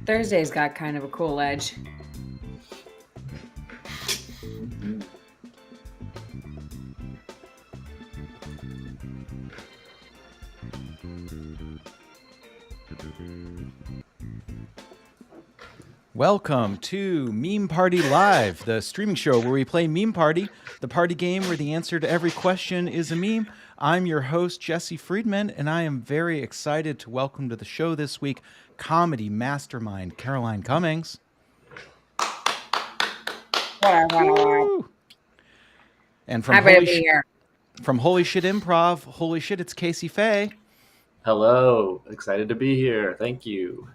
Thursday's got kind of a cool edge. Welcome to Meme Party Live, the streaming show where we play Meme Party, the party game where the answer to every question is a meme. I'm your host, Jesse Friedman, and I am very excited to welcome to the show this week comedy mastermind Caroline Cummings. Woo! And from Holy Shit Improv, holy shit, it's Casey Feigh. Hello, excited to be here. Thank you.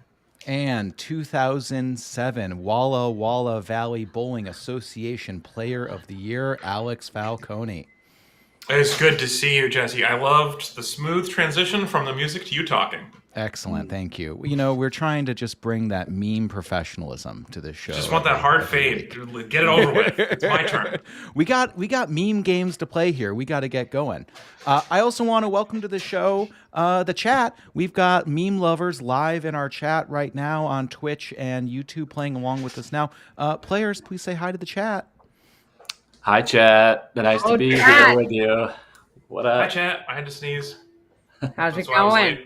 And 2007 Walla Walla Valley Bowling Association Player of the Year, Alex Falcone. It's good to see you, Jesse. I loved the smooth transition from the music to you talking. Excellent, thank you. You know, we're trying to just bring that meme professionalism to this show. Just want that hard fade. Get it over with. It's my turn. We got meme games to play here. We got to get going. I also want to welcome to the show the chat. We've got meme lovers live in our chat right now on Twitch and YouTube playing along with us now. Players, please say hi to the chat. Hi, chat. Nice to be here with you. What up? Hi, chat. I had to sneeze. How's it going?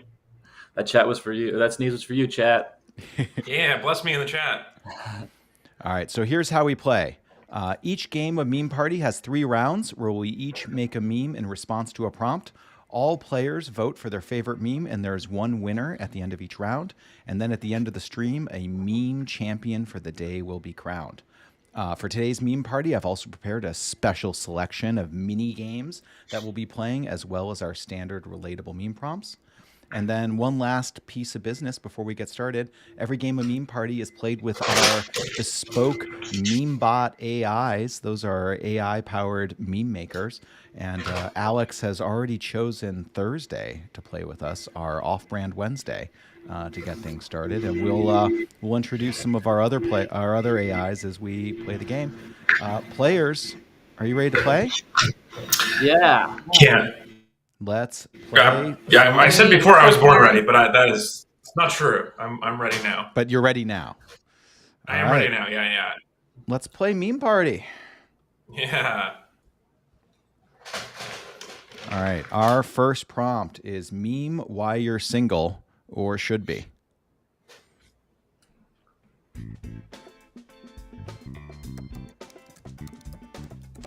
That chat was for you. That sneeze was for you, chat. Yeah, bless me in the chat. All right, so here's how we play. Each game of Meme Party has 3 rounds where we each make a meme in response to a prompt. All players vote for their favorite meme, and there's one winner at the end of each round. And then at the end of the stream, a meme champion for the day will be crowned. For today's Meme Party, I've also prepared a special selection of mini games that we'll be playing, as well as our standard relatable meme prompts. And then one last piece of business before we get started. Every game of Meme Party is played with our bespoke MemeBot AIs. Those are AI-powered meme makers. And Alex has already chosen Thursday to play with us, our off-brand Wednesday, to get things started. And we'll introduce some of our other AIs as we play the game. Players, are you ready to play? Yeah. Yeah. Let's play. Yeah, I said before I was born ready, but it's not true. I'm ready now. But you're ready now. I am ready now. Yeah. Let's play Meme Party. Yeah. All right. Our first prompt is meme why you're single or should be.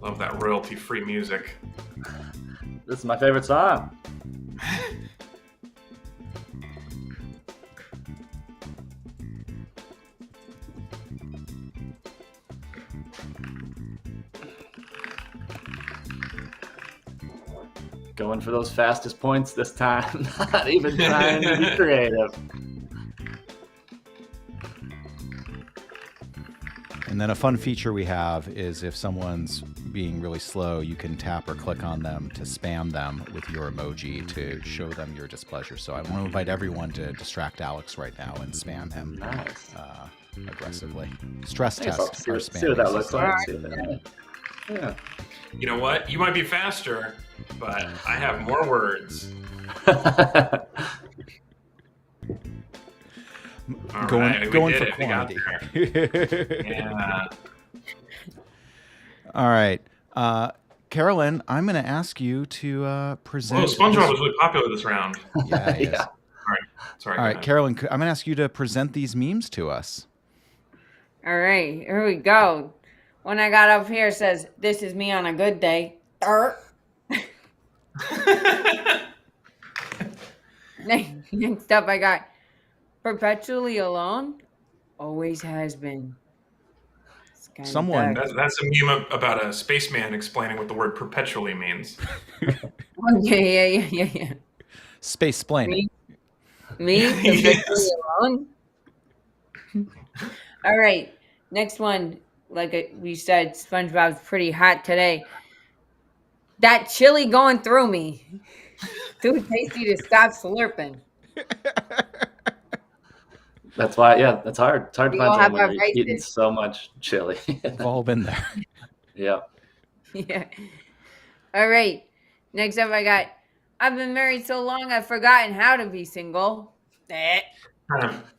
Love that royalty-free music. This is my favorite song. Going for those fastest points this time. Not even trying to be creative. And then a fun feature we have is if someone's being really slow, you can tap or click on them to spam them with your emoji to show them your displeasure. So I want to invite everyone to distract Alex right now and spam him aggressively. Stress test our spam. See what that looks like. Yeah. You know what? You might be faster, but I have more words. Going for quantity. Yeah. All right. Carolyn, I'm going to ask you to present. Well, SpongeBob was really popular this round. Yeah, it is. All right. Sorry. All right, Carolyn, I'm going to ask you to present these memes to us. All right, here we go. When I got up here, it says, "This is me on a good day." Next up, I got perpetually alone, always has been. Someone. That's a meme about a spaceman explaining what the word perpetually means. Yeah. Space-splaining. Me? Perpetually alone? All right, next one. Like we said, SpongeBob's pretty hot today. That chili going through me. Too tasty to stop slurping. That's why, yeah, that's hard. It's hard to find someone when you're eating races. so much chili. We've all been there. Yeah. Yeah. All right. Next up, I got, I've been married so long I've forgotten how to be single.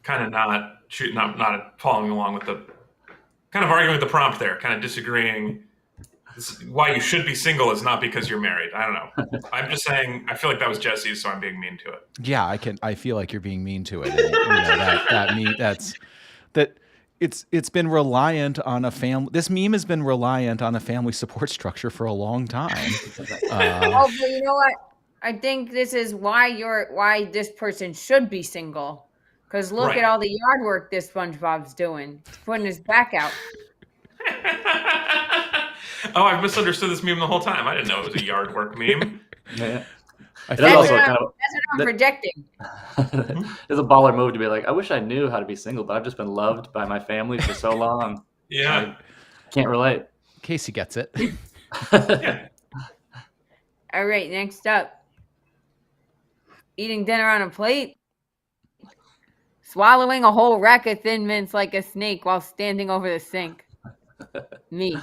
kind of not following along with the kind of arguing with the prompt there, kind of disagreeing. Why you should be single is not because you're married. I don't know. I'm just saying. I feel like that was Jesse's, so I'm being mean to it. Yeah, I feel like you're being mean to it. And, it's been reliant on a family. This meme has been reliant on a family support structure for a long time. But you know what? I think this is why this person should be single. Because look at all the yard work this SpongeBob's doing. He's putting his back out. Oh, I've misunderstood this meme the whole time. I didn't know it was a yard work meme. Yeah. That's what I'm projecting. It's a baller move to be like, I wish I knew how to be single, but I've just been loved by my family for so long. Yeah. I can't relate. Casey gets it. Yeah. All right, next up. Eating dinner on a plate. Swallowing a whole rack of Thin Mints like a snake while standing over the sink. Me.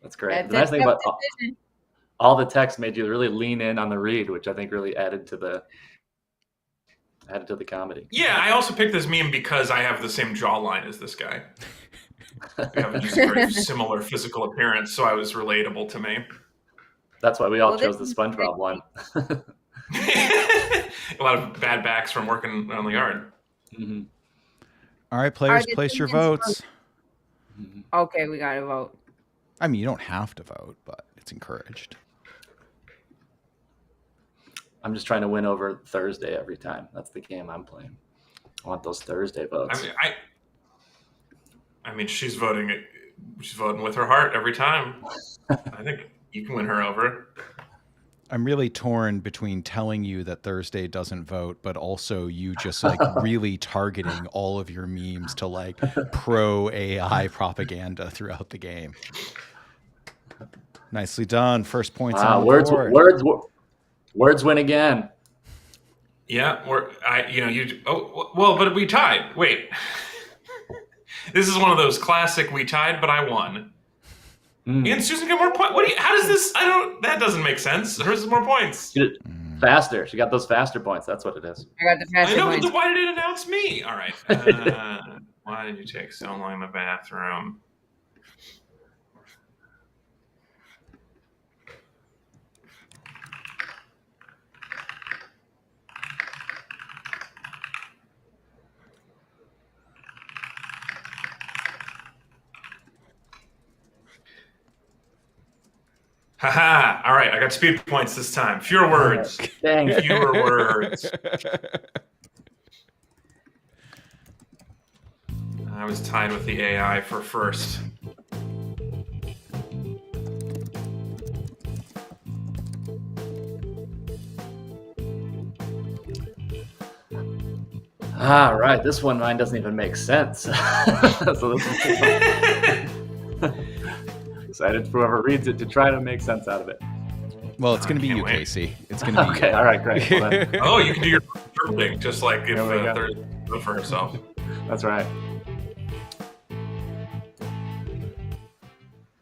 That's great. The nice thing about all the text made you really lean in on the read, which I think really added to the comedy. Yeah, I also picked this meme because I have the same jawline as this guy. We have just a very similar physical appearance, so I was relatable to me. That's why we all chose the SpongeBob one. A lot of bad backs from working on the yard. Mm-hmm. All right, players, place your votes. Okay, we got to vote. I mean, you don't have to vote, but it's encouraged. I'm just trying to win over Thursday every time. That's the game I'm playing. I want those Thursday votes. I mean, she's voting with her heart every time. I think you can win her over. I'm really torn between telling you that Thursday doesn't vote, but also you just like really targeting all of your memes to like pro AI propaganda throughout the game. Nicely done. First points on the board. Words win again. Yeah, but we tied. Wait. This is one of those classic we tied, but I won. And Susan got more points. How does this? That doesn't make sense. Hers is more points. She did it faster. She got those faster points. That's what it is. I got the faster points. But why did it announce me? All right. Why did you take so long in the bathroom? Haha! All right, I got speed points this time. Fewer words. Dang. Fewer words. I was tied with the AI for first. All right, this one mine doesn't even make sense. So this one. Excited for whoever reads it to try to make sense out of it. Well, it's going to be you, wait. Casey. It's going to be okay. you. All right, great. Well, oh, you can do your thing, just like if they're for herself. That's right.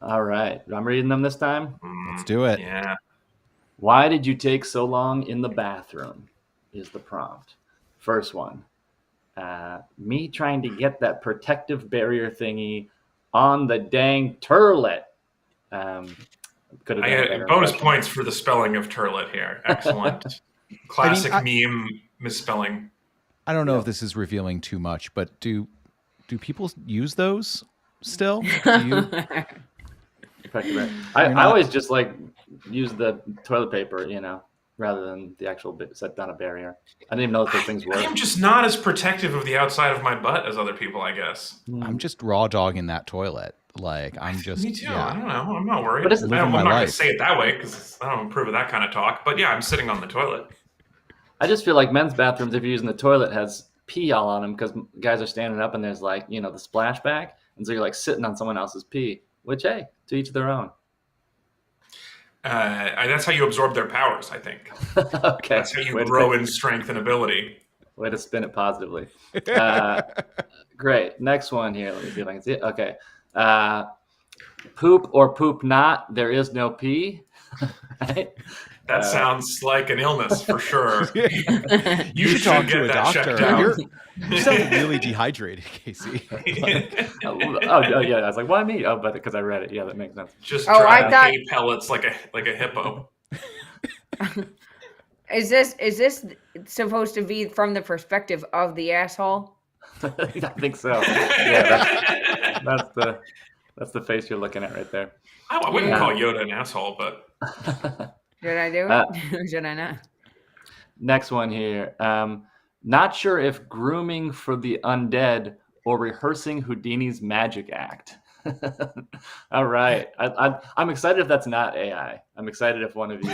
All right, I'm reading them this time. Let's do it. Yeah. Why did you take so long in the bathroom? Is the prompt. First one. Me trying to get that protective barrier thingy on the dang turlet. I had bonus points for the spelling of turlet here. Excellent. Classic meme misspelling. I don't know if this is revealing too much, but do people use those still? I always just like use the toilet paper, rather than the actual set down a barrier. I didn't even know that those things work. I am just not as protective of the outside of my butt as other people, I guess. I'm just raw dogging that toilet. Like I'm just. Me too. Yeah. I don't know. I'm not worried. But I'm not going to say it that way because I don't approve of that kind of talk. But yeah, I'm sitting on the toilet. I just feel like men's bathrooms, if you're using the toilet, has pee all on them because guys are standing up and there's like, the splashback. And so you're like sitting on someone else's pee, which, hey, to each their own. That's how you absorb their powers, I think. Okay. That's how you grow in strength and ability. Way to spin it positively. Great. Next one here. Let me see if I can see it. Okay. Poop or poop not. There is no pee. Right? That sounds like an illness for sure. You should talk to a that checked doctor. out. You sound really dehydrated, Casey. Oh, yeah. I was like, why me? Oh, but because I read it. Yeah, that makes sense. Just Oh, I dry thought- hay pellets like a hippo. Is this supposed to be from the perspective of the asshole? I think so. Yeah, that's the face you're looking at right there. I wouldn't call Yoda an asshole, but Did I do it? Or did I not? Next one here. Not sure if grooming for the undead or rehearsing Houdini's magic act. All right. I'm excited if that's not AI. I'm excited if one of you.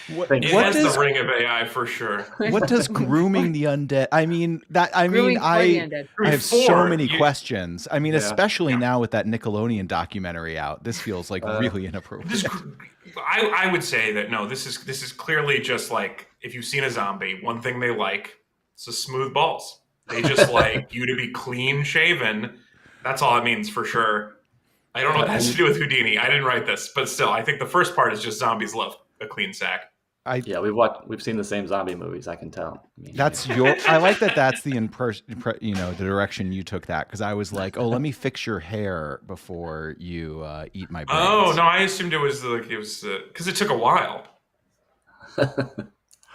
it has the ring of AI for sure. What does grooming the undead? I have so many questions. I mean, especially now with that Nickelodeon documentary out, this feels like really inappropriate. I would say that no, this is clearly just like if you've seen a zombie, one thing they like is the smooth balls. They just like you to be clean shaven. That's all it means for sure. I don't know what that has to do with Houdini. I didn't write this, but still, I think the first part is just zombies love a clean sack. We've seen the same zombie movies. I can tell. I like that. That's the the direction you took that, because I was like, oh, let me fix your hair before you eat my brains. Oh no, I assumed it was because it took a while.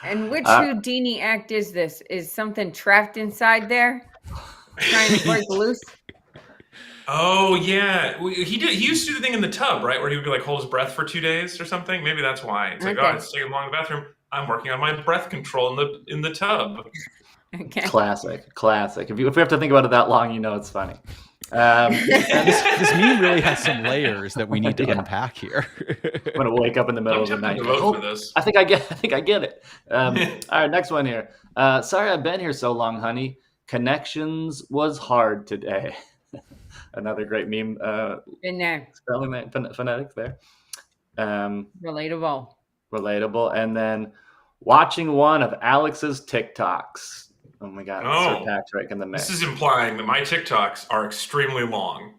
And which Houdini act is this? Is something trapped inside there, trying to break loose? Oh yeah, he used to do the thing in the tub, right, where he would be like hold his breath for 2 days or something. Maybe that's why it's like, oh, it's taking long in the bathroom. I'm working on my breath control in the tub. Okay. Classic. If we have to think about it that long, you know it's funny. This meme really has some layers that we need to unpack here. I'm gonna wake up in the middle of the night. For this. I think I get it. All right, next one here. Sorry I've been here so long, honey. Connections was hard today. Another great meme. In there. Spelling that phonetics there. Relatable. And then watching one of Alex's TikToks. Oh my God. Sir Patrick in the mix. This is implying that my TikToks are extremely long.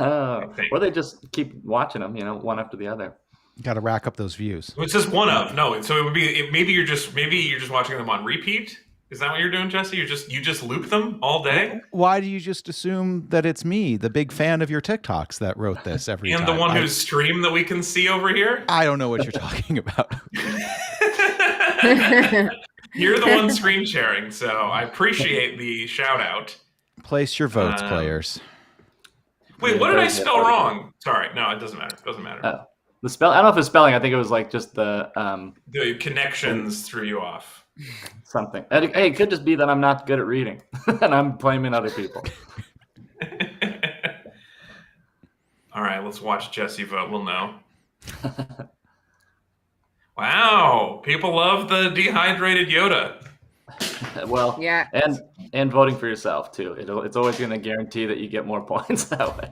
Or they just keep watching them, one after the other. Got to rack up those views. It says one of. No, so it would be maybe you're just watching them on repeat. Is that what you're doing, Jesse? You just loop them all day? Why do you just assume that it's me, the big fan of your TikToks, that wrote this every time? And the one whose stream that we can see over here? I don't know what you're talking about. You're the one screen sharing, so I appreciate the shout out. Place your votes, players. Wait, what did I spell wrong? Sorry, no, it doesn't matter. It doesn't matter. The spell. I don't know if it's spelling. I think it was like just the connections threw you off. Something. Hey, it could just be that I'm not good at reading, and I'm blaming other people. All right, let's watch Jesse vote. We'll know. Wow, people love the dehydrated Yoda. Well, yeah, and voting for yourself too. It's always going to guarantee that you get more points that way.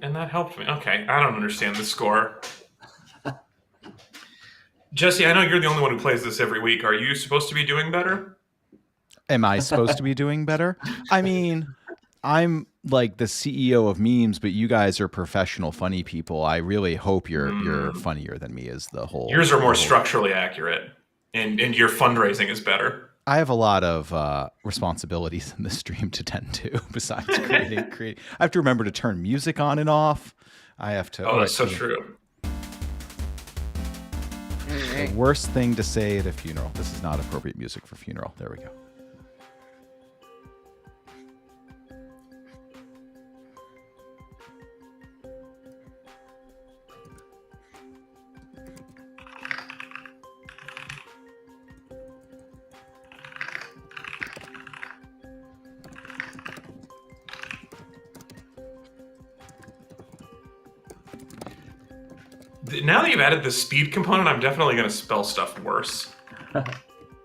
And that helped me. Okay, I don't understand the score. Jesse, I know you're the only one who plays this every week. Are you supposed to be doing better? Am I supposed to be doing better? I mean, I'm like the CEO of memes, but you guys are professional funny people. I really hope you're funnier than me is the whole. Yours are more structurally accurate, and your fundraising is better. I have a lot of responsibilities in the stream to tend to besides creating. I have to remember to turn music on and off. I have to. Oh, that's so true. The worst thing to say at a funeral. This is not appropriate music for funeral. There we go. Now that you've added the speed component, I'm definitely going to spell stuff worse.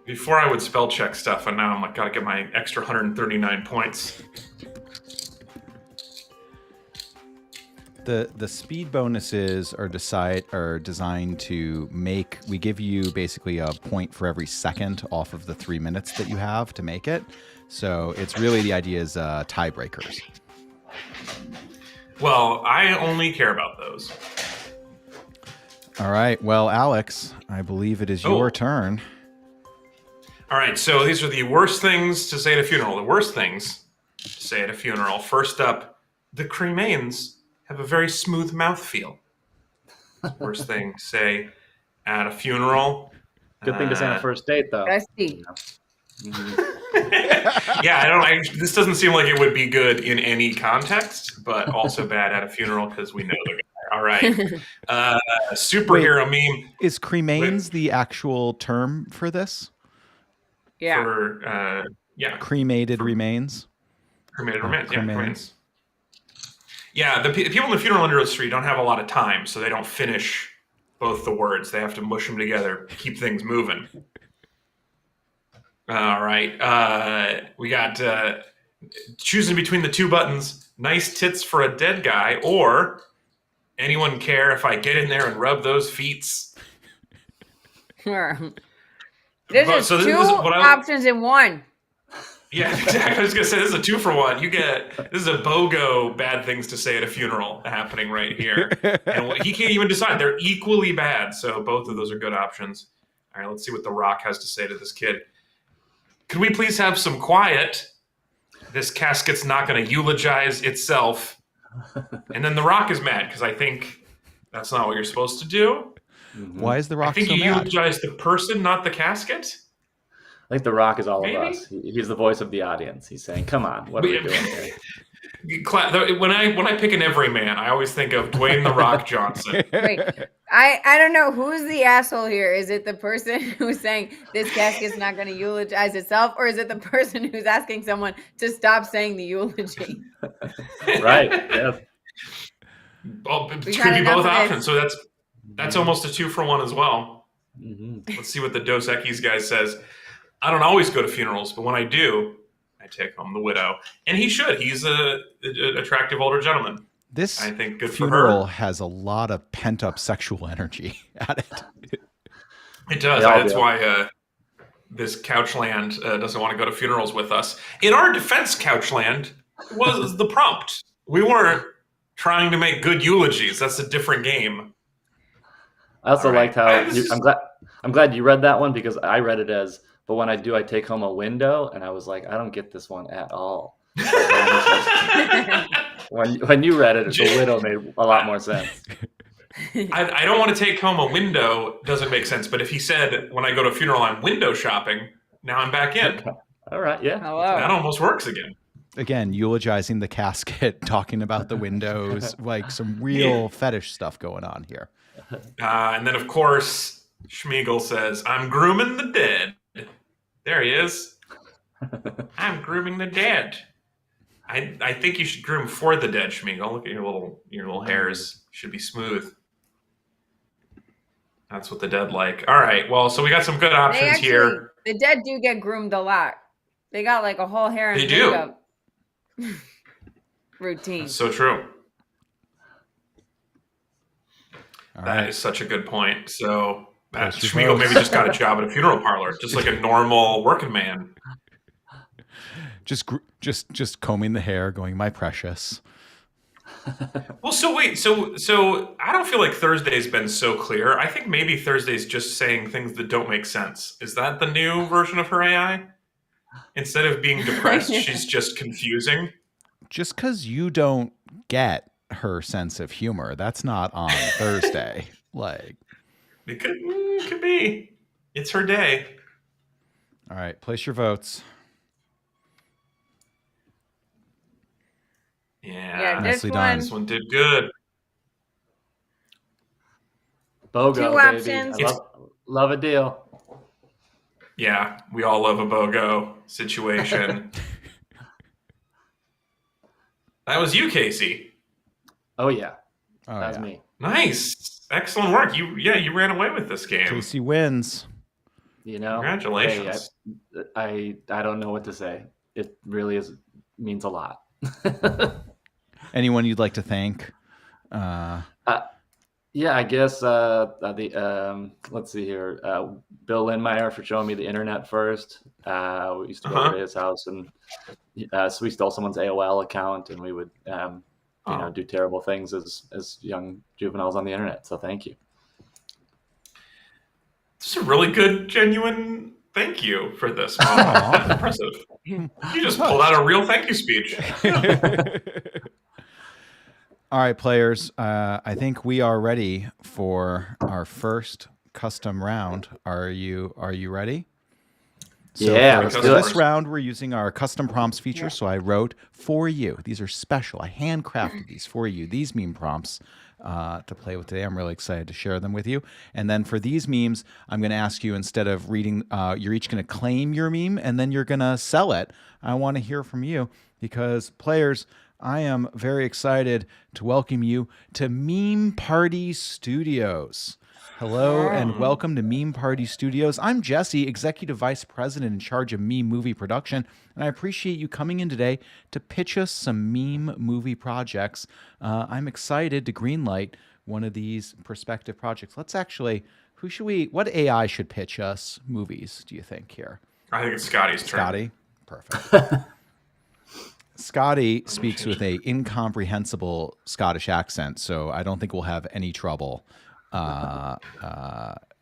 Before I would spell check stuff, and now I'm like, gotta get my extra 139 points. The speed bonuses are designed to make. We give you basically a point for every second off of the 3 minutes that you have to make it. So it's really the idea is tiebreakers. Well, I only care about those. All right. Well, Alex, I believe it is your turn. All right, so these are the worst things to say at a funeral. The worst things to say at a funeral. First up, the cremains have a very smooth mouthfeel. Worst thing to say at a funeral. Good thing to say on a first date, though. Bestie. Yeah, this doesn't seem like it would be good in any context, but also bad at a funeral because we know the guy. All right. Superhero meme. Is cremains the actual term for this? Yeah. Cremated remains. Cremated remains. Yeah, remains. Yeah, the people in the funeral industry don't have a lot of time, so they don't finish both the words. They have to mush them together, keep things moving. All right. We got choosing between the two buttons, nice tits for a dead guy, or anyone care if I get in there and rub those feets? There's two options in one. Yeah, exactly. I was going to say, this is a 2-for-1. This is a BOGO bad things to say at a funeral happening right here. And he can't even decide. They're equally bad, so both of those are good options. All right, let's see what The Rock has to say to this kid. Could we please have some quiet? This casket's not going to eulogize itself. And then The Rock is mad because I think that's not what you're supposed to do. Mm-hmm. Why is The Rock so mad? I think you eulogize the person, not the casket. I think The Rock is all of us. He's the voice of the audience. He's saying, "Come on, what are we doing here?" When I pick an everyman, I always think of Dwayne The Rock Johnson. Wait, I don't know who's the asshole here. Is it the person who's saying this casket's not going to eulogize itself, or is it the person who's asking someone to stop saying the eulogy? Right. Yeah. Well, it could be both options. So that's almost a 2-for-1 as well. Mm-hmm. Let's see what the Dos Equis guy says. I don't always go to funerals, but when I do, I take home the widow. And he should. He's an attractive older gentleman. This I think good funeral for her. Has a lot of pent-up sexual energy at it. It does. That's why this Couchland doesn't want to go to funerals with us. In our defense, Couchland was the prompt. We weren't trying to make good eulogies. That's a different game. I also liked how I'm glad you read that one, because I read it as, but when I do, I take home a window, and I was like, I don't get this one at all. when you read it, the widow made a lot more sense. I don't want to take home a window doesn't make sense, but if he said, when I go to a funeral, I'm window shopping, now I'm back in. Okay. All right, yeah. Hello. That almost works again. Again, eulogizing the casket, talking about the windows, like some real fetish stuff going on here. And then, of course, Schmeagol says, I'm grooming the dead. There he is. I'm grooming the dead. I think you should groom for the dead, Schmeagol. Look at your little hairs. Should be smooth. That's what the dead like. All right. Well, so we got some good options here. The dead do get groomed a lot. They got like a whole hair and makeup routine. That's so true. All that right. is such a good point. So Schmeagol maybe just got a job at a funeral parlor, just like a normal working man. Just combing the hair, going, my precious. Well, so wait, so I don't feel like Thursday's been so clear. I think maybe Thursday's just saying things that don't make sense. Is that the new version of her AI? Instead of being depressed, she's just confusing. Just because you don't get her sense of humor, that's not on Thursday. Like, it could be. It's her day. All right, place your votes. Yeah, nicely done. This one did good. BOGO, Two baby. options. Love a deal. Yeah, we all love a BOGO situation. That was you, Casey. Oh yeah, that was me. Nice, excellent work. You ran away with this game. Casey wins. You know, congratulations. Hey, I don't know what to say. It really means a lot. Anyone you'd like to thank? Yeah, I guess let's see here. Bill Lindmeyer for showing me the internet first. We used to go to his house, and so we stole someone's AOL account, and we would do terrible things as young juveniles on the internet. So thank you. This is a really good, genuine thank you for this. Wow, that's impressive. You just pulled out a real thank you speech. All right, players. I think we are ready for our first custom round. Are you ready? So Yeah. for this round, we're using our custom prompts feature. So I wrote for you. These are special. I handcrafted these for you. These meme prompts to play with today. I'm really excited to share them with you. And then for these memes, I'm going to ask you, instead of reading, you're each going to claim your meme and then you're going to sell it. I want to hear from you because players, I am very excited to welcome you to Meme Party Studios. Hello and welcome to Meme Party Studios. I'm Jesse, Executive Vice President in charge of meme movie production, and I appreciate you coming in today to pitch us some meme movie projects. I'm excited to greenlight one of these prospective projects. Let's actually, what AI should pitch us movies, do you think, here? I think it's Scotty's turn. Scotty? Perfect. Scotty speaks with an incomprehensible Scottish accent, so I don't think we'll have any trouble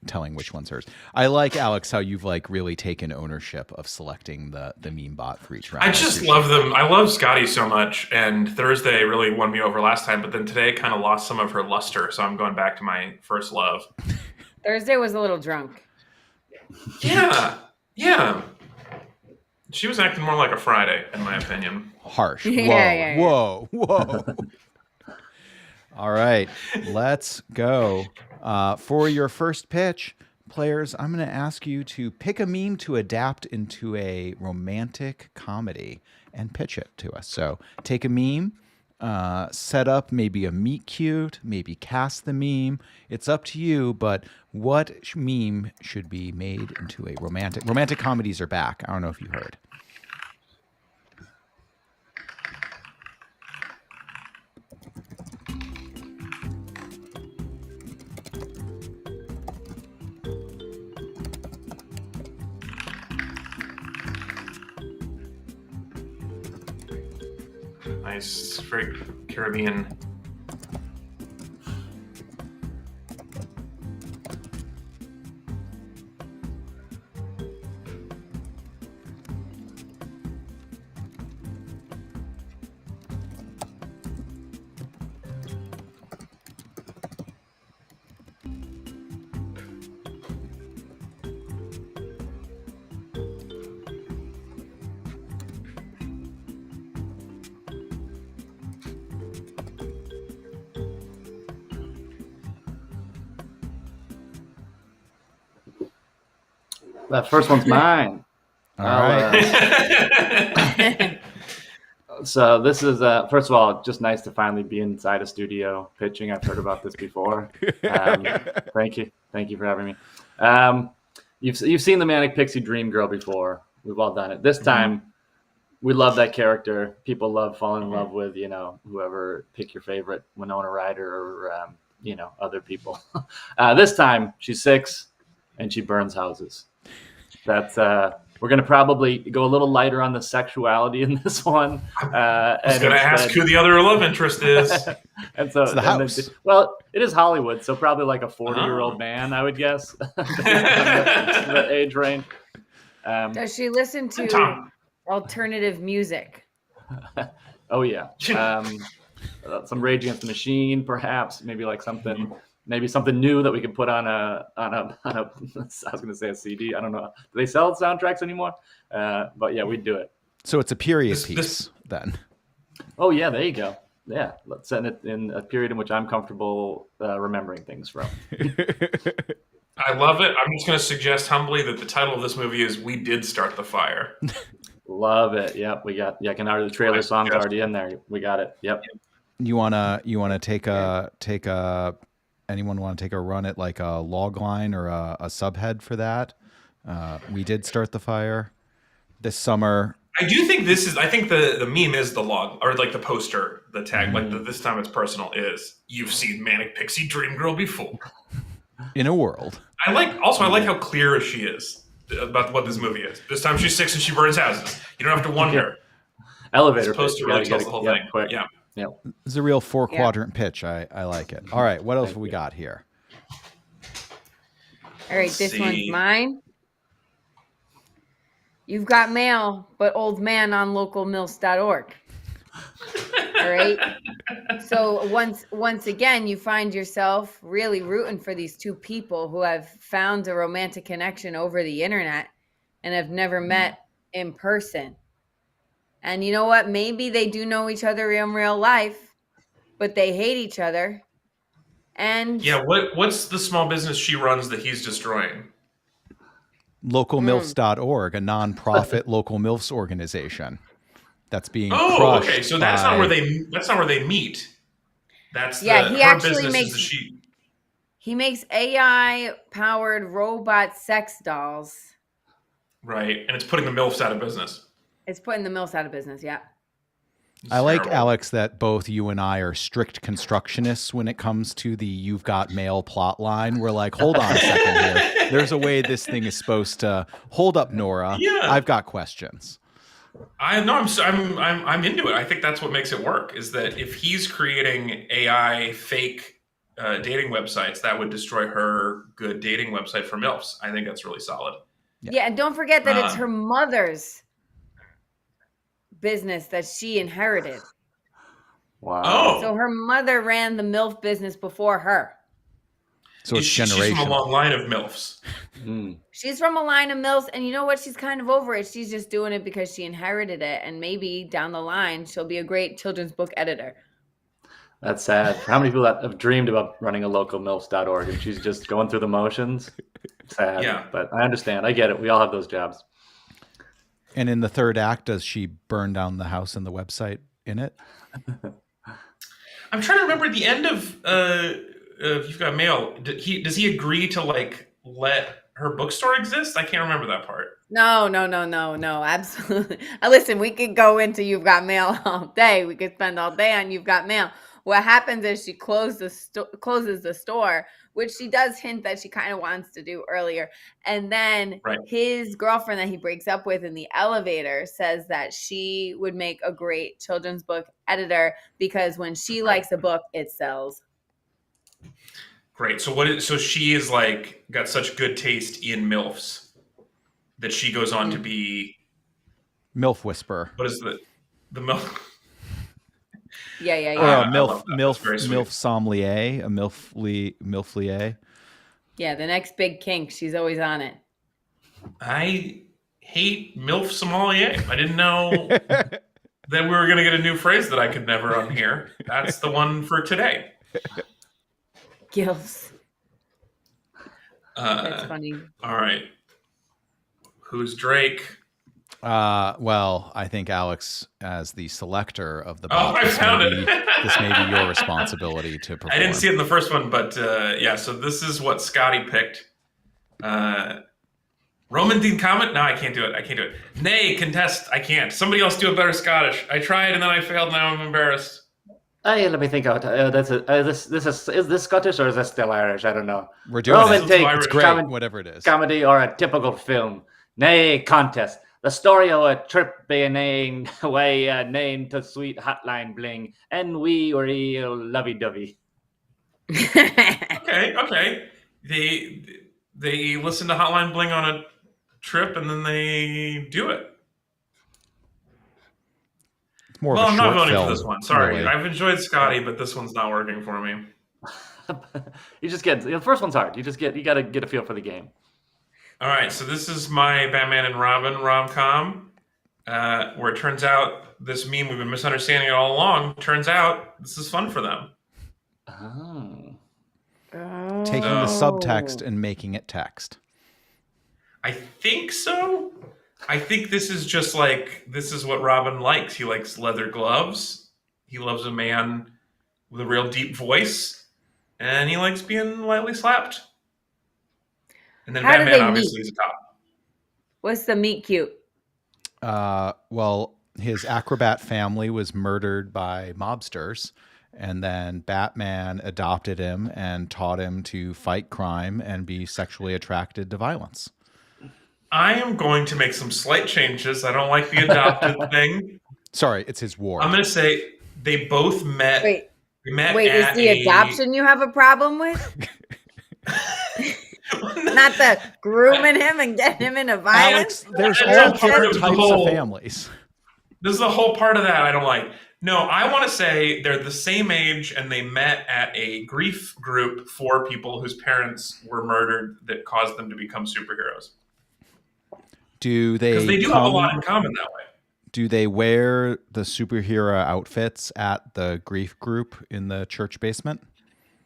telling which one's hers. I like, Alex, how you've really taken ownership of selecting the meme bot for each round. I just love them. I love Scotty so much, and Thursday really won me over last time, but then today kind of lost some of her luster, so I'm going back to my first love. Thursday was a little drunk. Yeah. She was acting more like a Friday, in my opinion. Harsh. Whoa, Yeah. whoa. All right, let's go. For your first pitch, players, I'm going to ask you to pick a meme to adapt into a romantic comedy and pitch it to us. So take a meme, set up maybe a meet cute, maybe cast the meme. It's up to you, but what meme should be made into a romantic comedies are back. I don't know if you heard. Nice, very Caribbean. That first one's mine. All right. So this is, first of all, just nice to finally be inside a studio pitching. I've heard about this before. Thank you. Thank you for having me. You've seen the Manic Pixie Dream Girl before. We've all done it. This time, we love that character. People love falling in love with, whoever, pick your favorite, Winona Ryder or, other people. This time, she's 6 and she burns houses. That's we're going to probably go a little lighter on the sexuality in this one. I was going to ask who the other love interest is. And so, it's the house. It is Hollywood, so probably like a 40-year-old man, I would guess. The age range. Does she listen to alternative music? Oh yeah. Some Rage Against the Machine, perhaps. Maybe like something. Maybe something new that we could put on a I was going to say a CD. I don't know. Do they sell soundtracks anymore? But yeah, we'd do it. So it's a period piece then. Oh yeah, there you go. Yeah, let's set it in a period in which I'm comfortable remembering things from. I love it. I'm just going to suggest humbly that the title of this movie is "We Did Start the Fire." Love it. Yep, we got. Yeah, the trailer song's already in there. We got it. Yep. You wanna take a anyone want to take a run at like a log line or a subhead for that? We did start the fire this summer. I do think I think the meme is the log, or like the poster, the tag, this time it's personal, is "You've seen Manic Pixie Dream Girl before." In a world. I like how clear she is about what this movie is. This time she's 6 and she burns houses. You don't have to wonder. Elevator. This poster really tells the whole thing. Quick. Yeah. Yep. This is a real 4-quadrant pitch. I like it. All right, what else have we got here? All right, Let's this one's see. mine. You've got mail, but old man on localmilfs.org. All right. So once again, you find yourself really rooting for these two people who have found a romantic connection over the internet and have never met in person. And you know what? Maybe they do know each other in real life, but they hate each other. And Yeah, what's the small business she runs that he's destroying? Localmilfs.org, a nonprofit local MILFs organization that's being Oh, crushed. okay. So that's not where they meet. That's yeah, the he her actually business makes is the she. he makes AI powered robot sex dolls. Right, and it's putting the MILFs out of business. It's putting the MILFs out of business. Yeah. I like, Terrible. Alex, that both you and I are strict constructionists when it comes to the You've Got Mail plot line. We're like, hold on a second here. There's a way this thing is supposed to hold up, Nora. Yeah. I've got questions. I'm into it. I think that's what makes it work. Is that if he's creating AI fake dating websites, that would destroy her good dating website for MILFs. I think that's really solid. Yeah, and don't forget that it's her mother's business that she inherited. Wow. Oh, So her mother ran the MILF business before her. So it's she's from a generational. long line of MILFs. She's from a line of MILFs, and you know what? She's kind of over it. She's just doing it because she inherited it, and maybe down the line she'll be a great children's book editor. That's sad. For how many people that have dreamed about running a localmilfs.org and she's just going through the motions? Sad. Yeah. But I understand. I get it. We all have those jobs. And in the third act, does she burn down the house and the website in it? I'm trying to remember the end of You've Got Mail. Does he agree to like let her bookstore exist? I can't remember that part. No, absolutely. Listen, we could go into You've Got Mail all day. We could spend all day on You've Got Mail. What happens is she closes the store, which she does hint that she kind of wants to do earlier. And then his girlfriend that he breaks up with in the elevator says that she would make a great children's book editor because when she likes a book, it sells. Great. So she is like got such good taste in MILFs that she goes on to be MILF whisperer. what is the MILF? Yeah. Or a I MILF, love that. MILF, That's very sweet. MILF sommelier, a MILFlier. Yeah, the next big kink. She's always on it. I hate MILF sommelier. I didn't know that we were going to get a new phrase that I could never unhear. That's the one for today. Gilfs. That's Uh, funny. all right. Who's Drake? Well, I think Alex, as the selector of the Oh, box, I found it. this may be your responsibility to perform. I didn't see it in the first one, but yeah, so this is what Scotty picked. Roman Dean Comet? No, I can't do it. Nay, contest. I can't. Somebody else do a better Scottish. I tried and then I failed. Now I'm embarrassed. Hey, let me think out. Is this Scottish or is this still Irish? I don't know. We're doing Roman it. take It's great, comedy, whatever it is. comedy or a typical film. Nay, contest. The story of a trip being named away named to sweet hotline bling, and we were real lovey-dovey. Okay. They listen to Hotline Bling on a trip and then they do it. It's more Well, of a I'm not short voting film, for this one. Sorry. really. I've enjoyed Scotty, but this one's not working for me. You just get the first one's hard. You got to get a feel for the game. All right, so this is my Batman and Robin rom-com, where it turns out this meme we've been misunderstanding it all along. Turns out this is fun for them. Taking the subtext and making it text. I think so. I think this is just like, this is what Robin likes. He likes leather gloves. He loves a man with a real deep voice. And he likes being lightly slapped. And then How do Batman they obviously meet? is a cop. What's the meet cute? Well, his acrobat family was murdered by mobsters, and then Batman adopted him and taught him to fight crime and be sexually attracted to violence. I am going to make some slight changes. I don't like the adopted thing. Sorry, it's his ward. I'm going to say they both met. Wait, We met wait, is at the adoption you have a problem with? Not the grooming him and getting him into violence? Alex, there's That's all all part different of the types of whole- families. This is the whole part of that I don't like. No, I want to say they're the same age and they met at a grief group for people whose parents were murdered that caused them to become superheroes. Do Because they they do have a lot in common that way. Do they wear the superhero outfits at the grief group in the church basement?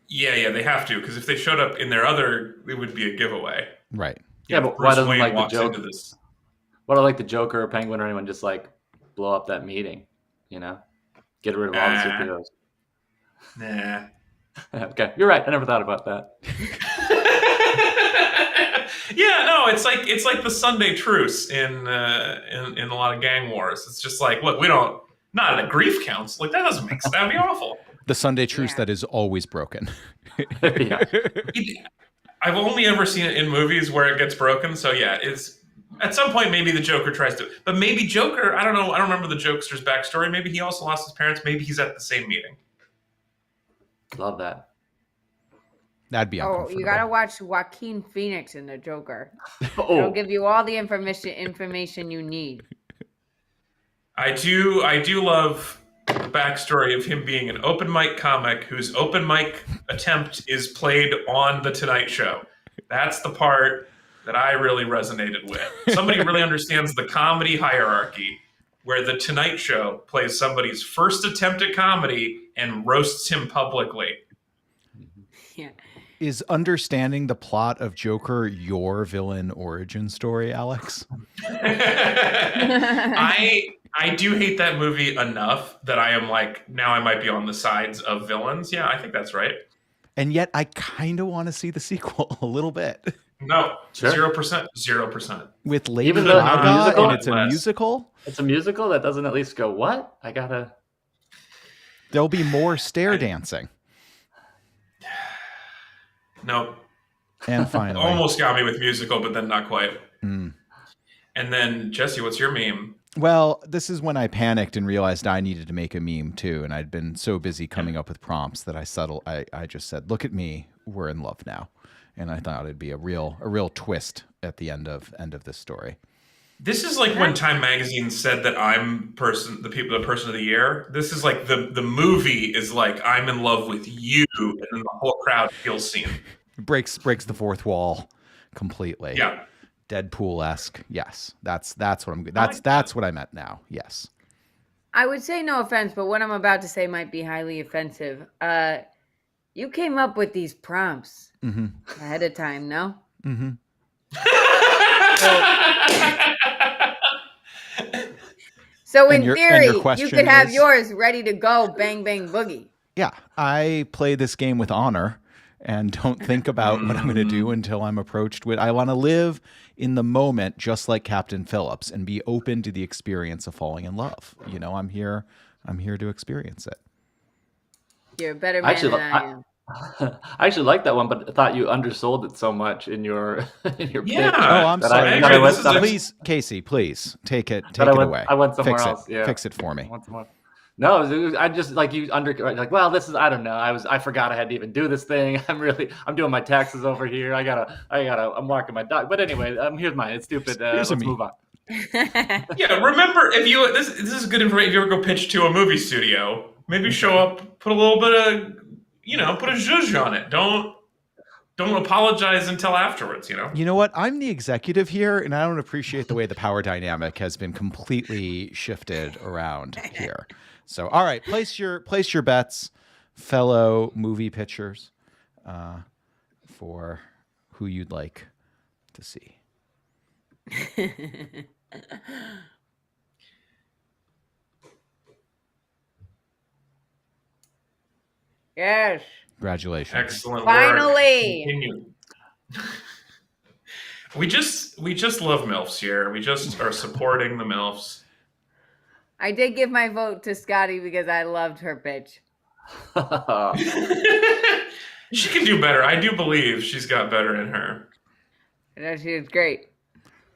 Yeah, they have to. Because if they showed up in their other, it would be a giveaway. Right. Yeah, but Bruce why doesn't Wayne like the walks joke? into this. Why don't like the Joker or Penguin or anyone just like blow up that meeting? You know, get rid of all the superheroes. Nah. Okay, you're right. I never thought about that. Yeah, no, it's like the Sunday truce in a lot of gang wars. It's just like, look, we don't not at a grief council. Like that doesn't make sense. That'd be awful. The Sunday truce Yeah. that is always broken. Yeah. I've only ever seen it in movies where it gets broken. So yeah, it's at some point maybe the Joker tries to, but maybe Joker. I don't know. I don't remember the Joker's backstory. Maybe he also lost his parents. Maybe he's at the same meeting. Love that. That'd be Oh, uncomfortable. you gotta watch Joaquin Phoenix in the Joker. It'll Oh, give you all the information you need. I do love the backstory of him being an open mic comic whose open mic attempt is played on The Tonight Show. That's the part that I really resonated with. Somebody really understands the comedy hierarchy where The Tonight Show plays somebody's first attempt at comedy and roasts him publicly. Yeah. Is understanding the plot of Joker your villain origin story, Alex? I do hate that movie enough that I am like, now I might be on the sides of villains. Yeah, I think that's right. And yet I kind of want to see the sequel a little bit. No, Sure. 0%. 0%. With Lady Even though it's a Gaga musical? and it's a musical, it's a musical that doesn't at least go, what? I gotta. there'll be more stair dancing. No, And finally, almost got me with musical, but then not quite. Mm. And then, Jesse, what's your meme? Well, this is when I panicked and realized I needed to make a meme too, and I'd been so busy coming up with prompts that I just said, "Look at me, we're in love now," and I thought it'd be a real twist at the end of this story. This is like when Time Magazine said that I'm the person of the year. This is like the movie is like I'm in love with you, and then the whole crowd feels seen. Breaks the fourth wall completely. Yeah. Deadpool-esque. Yes, that's what I'm. like That's what I meant now. Yes. I would say no offense, but what I'm about to say might be highly offensive. You came up with these prompts Mm-hmm. ahead of time, no? Mm-hmm. So in And your theory, you question could have is? yours ready to go, bang, bang, boogie. Yeah, I play this game with honor and don't think about what I'm going to do until I'm approached with. I want to live in the moment, just like Captain Phillips, and be open to the experience of falling in love. You know, I'm here to experience it. You're a better man Actually, than I am. I actually like that one, but I thought you undersold it so much in your pitch. Yeah. Oh, I'm that sorry. I- that I went- This is Please, Casey, please take it that I went- away. I went somewhere Fix else, it. yeah. Fix it for me. Once more. No, I just like you like, well, this is, I don't know. I forgot I had to even do this thing. I'm doing my taxes over here. I'm walking my dog. But anyway, here's mine. It's stupid. Here's a Let's me. move on. Yeah, remember if you this is good information. If you ever go pitch to a movie studio, maybe show up, put a little bit of put a zhuzh on it. Don't apologize until afterwards. You know what? I'm the executive here, and I don't appreciate the way the power dynamic has been completely shifted around here. So, all right, place your bets, fellow movie pitchers, for who you'd like to see. Yes. Congratulations. Excellent Finally. work. Continue. We just love MILFs here. We just are supporting the MILFs. I did give my vote to Scotty because I loved her pitch. She can do better. I do believe she's got better in her. I know she was great.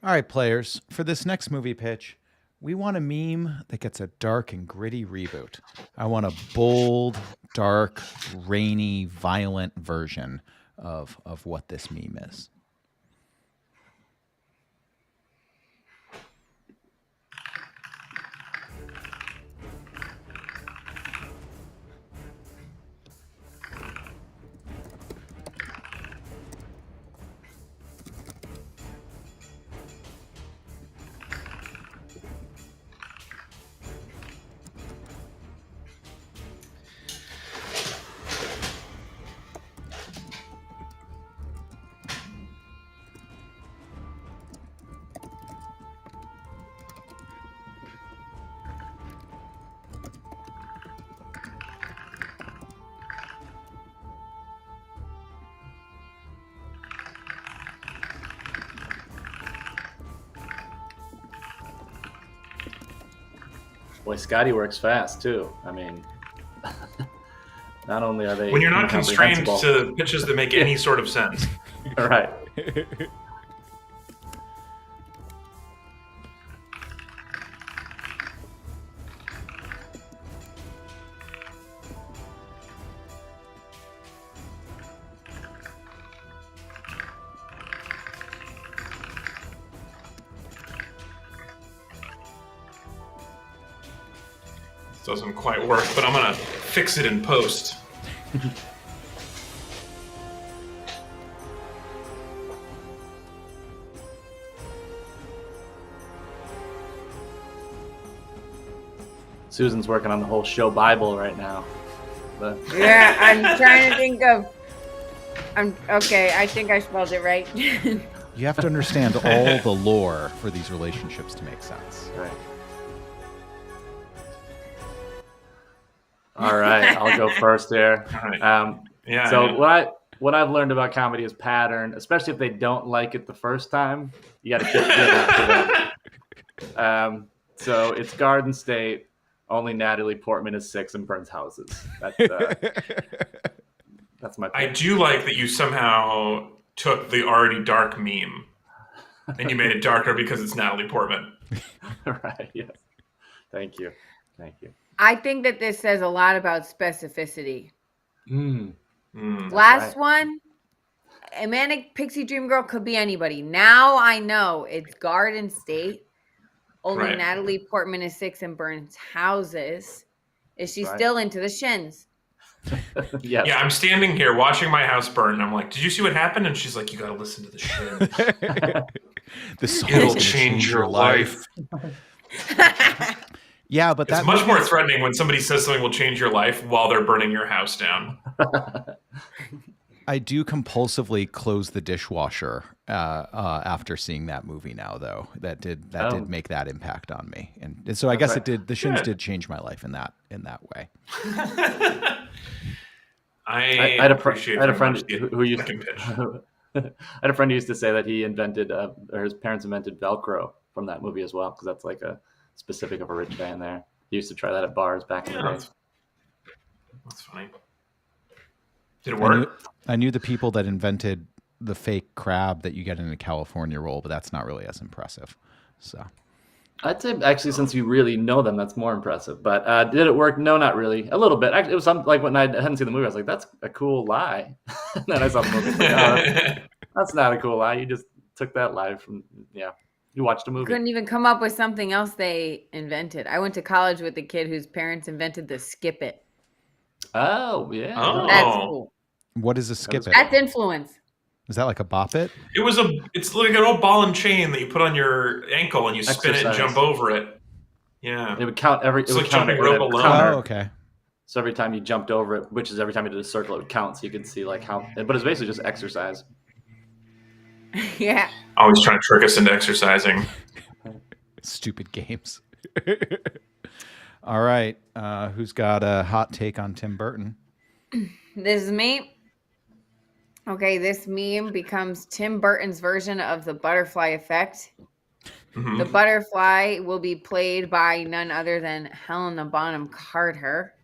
All right, players, for this next movie pitch, We want a meme that gets a dark and gritty reboot. I want a bold, dark, rainy, violent version of what this meme is. Boy, Scotty works fast too. I mean, not only are they When you're not constrained incomprehensible- to pitches that make any sort of sense. right. Doesn't quite work, but I'm gonna fix it in post. Susan's working on the whole show Bible right now. But Yeah, I'm trying to think of. Okay. I think I spelled it right. You have to understand all the lore for these relationships to make sense. right. All right, I'll go first here. All right. Yeah. So yeah. what I've learned about comedy is pattern, especially if they don't like it the first time. You got to get it to them. So it's Garden State. Only Natalie Portman is 6 and burns houses. That's my I pick. do like that you somehow took the already dark meme and you made it darker because it's Natalie Portman. Right. Yes. Thank you. I think that this says a lot about specificity. Mm. Last right. one, a manic pixie dream girl could be anybody. Now I know it's Garden State. Only Right. Natalie Portman is 6 and burns houses. Is she Right. still into the shins? Yes. Yeah, I'm standing here watching my house burn, and I'm like, "Did you see what happened?" And she's like, "You got to listen to the shit. This song's It'll gonna change your life." Yeah, but It's that much more threatening when somebody says something will change your life while they're burning your house down. I do compulsively close the dishwasher after seeing that movie. Now, though, that did make that impact on me, and so I guess it did. The shins did change my life in that way. I had a appreciate friend very much the who used second pitch. I had a friend who used to say that he invented, or his parents invented Velcro from that movie as well, because that's like a specific of a rich man there. He used to try that at bars back in the day. That's funny. Did it work? I knew the people that invented the fake crab that you get in a California roll, but that's not really as impressive. So I'd say actually, since you really know them, that's more impressive. But did it work? No, not really. A little bit. Actually, it was something like when I hadn't seen the movie, I was like, "That's a cool lie." And then I saw the movie. Like, oh, that's not a cool lie. You just took that lie from you watched a movie. Couldn't even come up with something else they invented. I went to college with a kid whose parents invented the skip it. Oh yeah. Oh. That's cool. what is a skip it? That's influence. Is that like a bop it? It's like an old ball and chain that you put on your ankle and you spin it and jump over it. Yeah. It would count every. It's it would like count jumping every rope alone. counter. Oh, okay. So every time you jumped over it, which is every time you did a circle, it would count. So you could see like how. But it's basically just exercise. Yeah. Always trying to trick us into exercising. Stupid games. All right. Who's got a hot take on Tim Burton? This is me. Okay, this meme becomes Tim Burton's version of the butterfly effect. Mhm. The butterfly will be played by none other than Helena Bonham Carter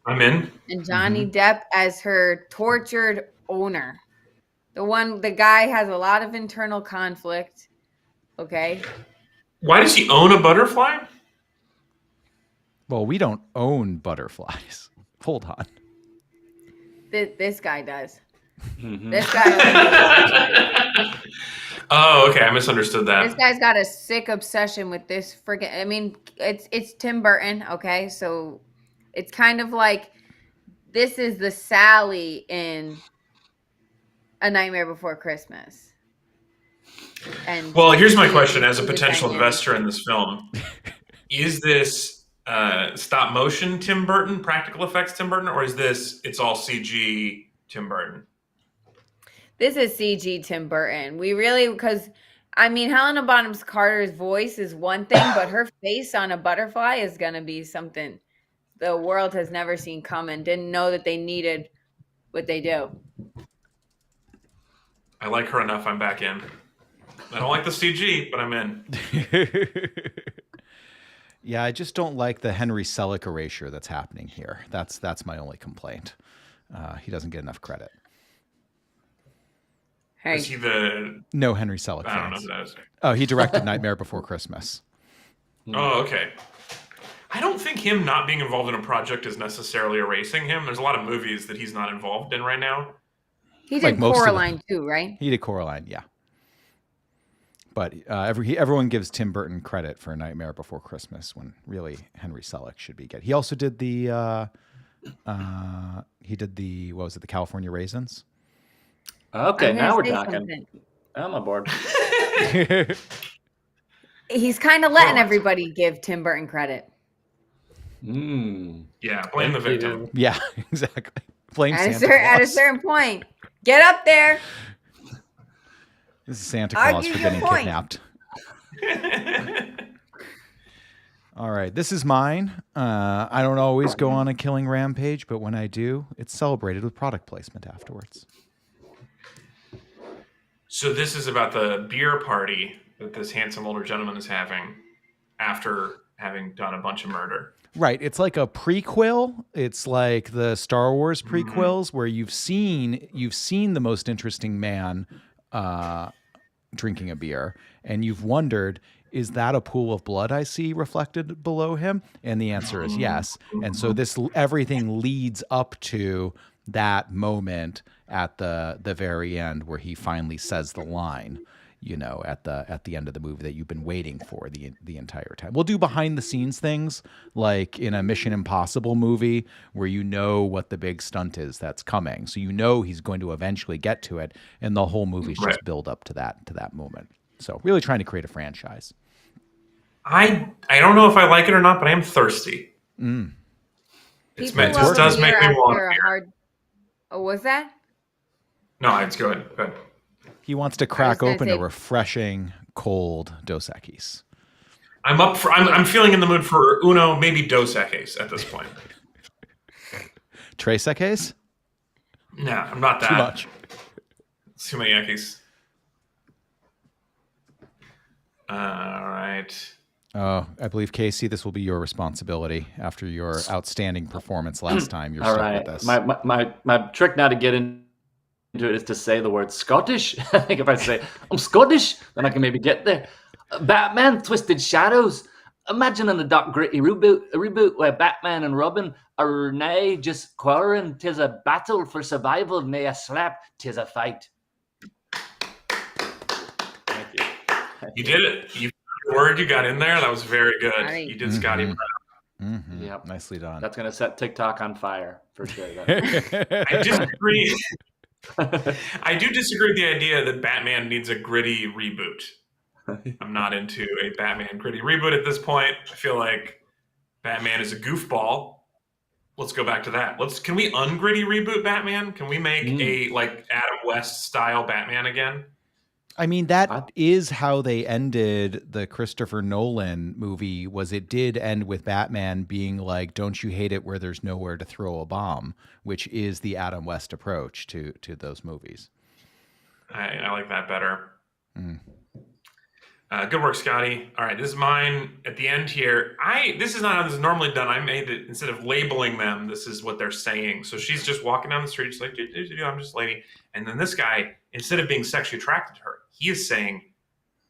I'm in. and Johnny Depp as her tortured owner. The guy has a lot of internal conflict. Okay. Why does he own a butterfly? Well, we don't own butterflies. Hold on. This guy does. Mhm. This guy owns butterflies. Oh, okay. I misunderstood This that. guy's got a sick obsession with this friggin'. I mean, it's Tim Burton, okay? So it's kind of like this is the Sally in A Nightmare Before Christmas. And Well, here's my see- question as a see the potential dynamic. investor in this film. Is this stop motion Tim Burton, practical effects Tim Burton, or is this it's all CG Tim Burton? This is CG Tim Burton. We really, because I mean, Helena Bonham Carter's voice is one thing, but her face on a butterfly is going to be something the world has never seen coming. Didn't know that they needed what they do. I like her enough. I'm back in. I don't like the CG, but I'm in. Yeah, I just don't like the Henry Selick erasure that's happening here. That's my only complaint. He doesn't get enough credit. Hey, Is he the? No Henry Selick I don't know fans. who that is. Oh, he directed Nightmare Before Christmas. Oh, okay. I don't think him not being involved in a project is necessarily erasing him. There's a lot of movies that he's not involved in right now. he like did most of them. Coraline too, right? He did Coraline, yeah. But everyone gives Tim Burton credit for Nightmare Before Christmas when really Henry Selick should be good. He also did the what was it, the California Raisins? Okay, I'm gonna now we're say talking. something. I'm on board. He's kind of letting everybody give Tim Burton credit. Yeah, blame the Thank victim. you. Yeah, exactly. Blame At Santa a Claus. certain point, get up there. This is Santa Claus Argue for your getting point. kidnapped. All right, this is mine. I don't always go on a killing rampage, but when I do, it's celebrated with product placement afterwards. So this is about the beer party that this handsome older gentleman is having after having done a bunch of murder. Right, it's like a prequel. It's like the Star Wars prequels where you've seen the most interesting man drinking a beer, and you've wondered, is that a pool of blood I see reflected below him? And the answer is yes. And so everything leads up to that moment at the very end where he finally says the line, at the end of the movie that you've been waiting for the entire time. We'll do behind the scenes things like in a Mission Impossible movie where you know what the big stunt is that's coming. So he's going to eventually get to it, and the whole movie's just build up to that moment. So really trying to create a franchise. I don't know if I like it or not, but I am thirsty. People This love does beer make me want after a beer. hard. Oh, was that? No, it's good. Good. He wants to crack gonna open say- a refreshing cold Dos Equis. I'm feeling in the mood for Uno, maybe Dos Equis at this point. Tres Equis? No, I'm not that. Too much. It's too many Equis. All right. Oh, I believe, Casey, this will be your responsibility after your outstanding performance last time. You're All stuck right. with this. My trick now to get into it is to say the word Scottish. I think if I say I'm Scottish, then I can maybe get there. Batman: Twisted Shadows. Imagine in a dark, gritty reboot where Batman and Robin are now just quarreling. 'Tis a battle for survival, nay a slap. 'Tis a fight. Thank you. You did it. The word you got in there, that was very good. Right. You did Scotty Brown. Mm-hmm. Yep. Nicely done. That's gonna set TikTok on fire for sure. I disagree. I do disagree with the idea that Batman needs a gritty reboot. I'm not into a Batman gritty reboot at this point. I feel like Batman is a goofball. Let's go back to that. Can we ungritty reboot Batman? Can we make a like Adam West style Batman again? I mean, that is how they ended the Christopher Nolan movie. It did end with Batman being like, "Don't you hate it where there's nowhere to throw a bomb," which is the Adam West approach to those movies. I like that better. Good work, Scotty. All right, this is mine at the end here. This is not how this is normally done. I made it, instead of labeling them, this is what they're saying. So she's just walking down the street. She's like, I'm just a lady. And then this guy, instead of being sexually attracted to her, he is saying,